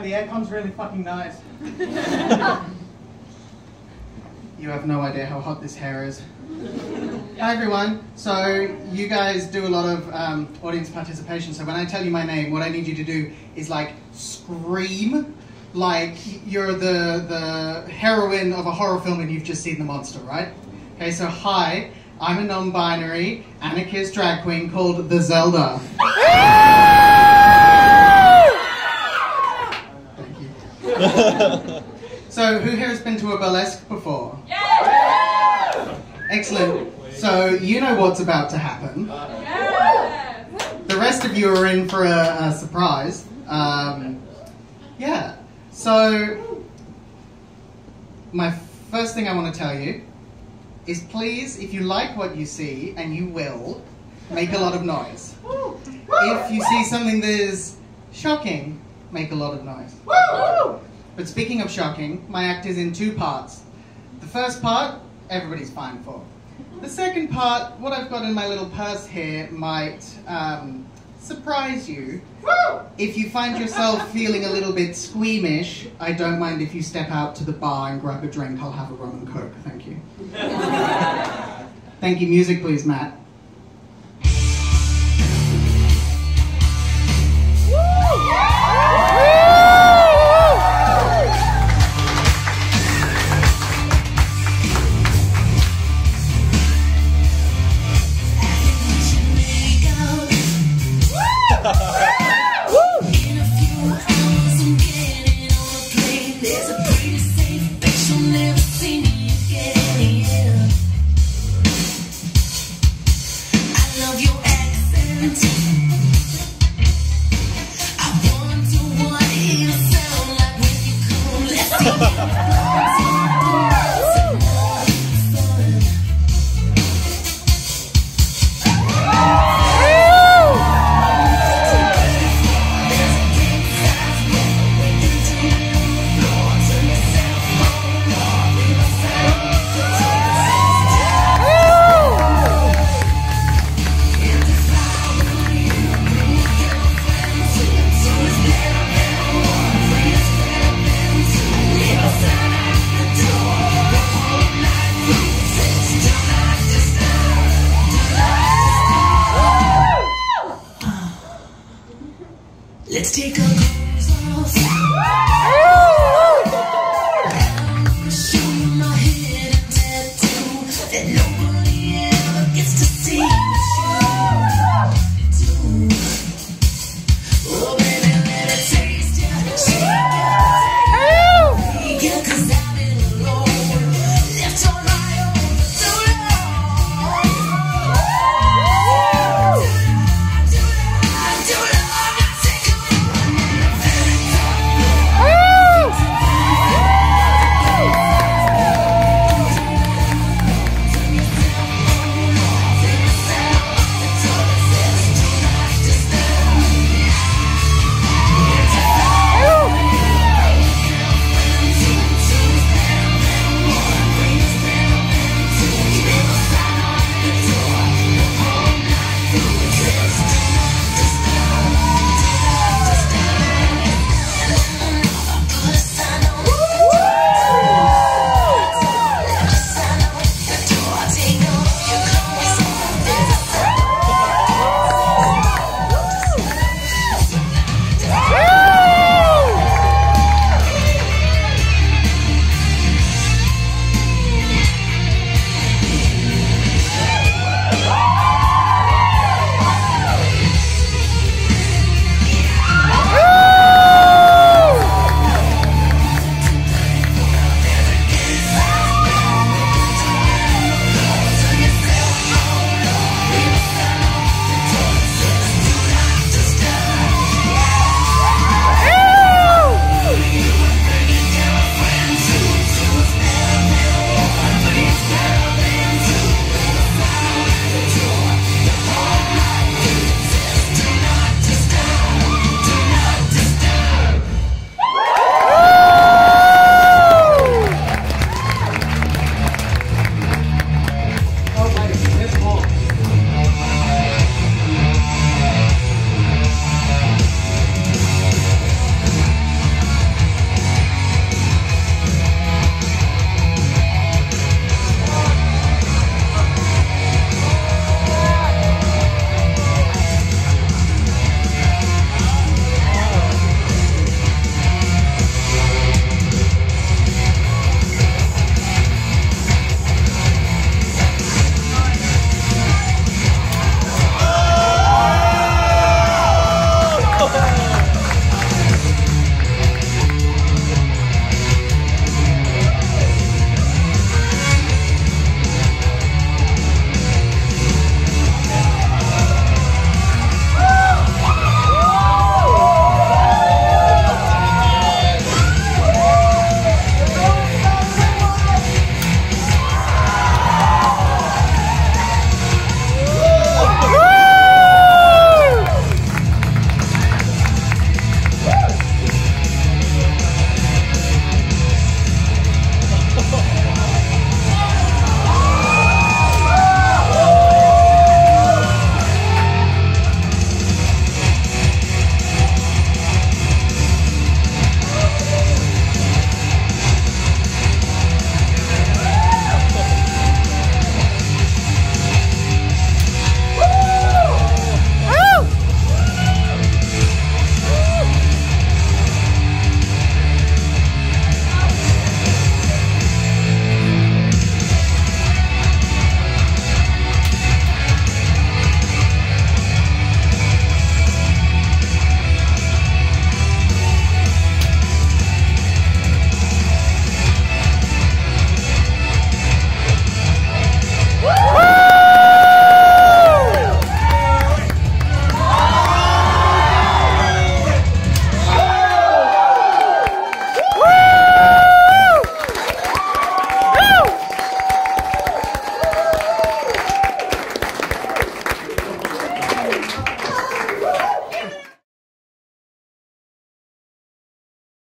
way, the aircon's really fucking nice. You have no idea how hot this hair is. Hi everyone. So you guys do a lot of audience participation. So when I tell you my name, what I need you to do is like scream like you're the heroine of a horror film and you've just seen the monster, right? Okay, so hi, I'm a non-binary anarchist drag queen called The Zelda. Thank you. So who here has been to a burlesque before? Yeah! Excellent. So you know what's about to happen. Yeah! The rest of you are in for a surprise. Yeah. So my first thing I want to tell you is please, if you like what you see, and you will, make a lot of noise. If you see something that is shocking, make a lot of noise. But speaking of shocking, my act is in two parts. The first part, everybody's fine for. The second part, what I've got in my little purse here might surprise you. If you find yourself feeling a little bit squeamish, I don't mind if you step out to the bar and grab a drink. I'll have a rum and coke, thank you. Thank you. Music please, Matt. Let's take a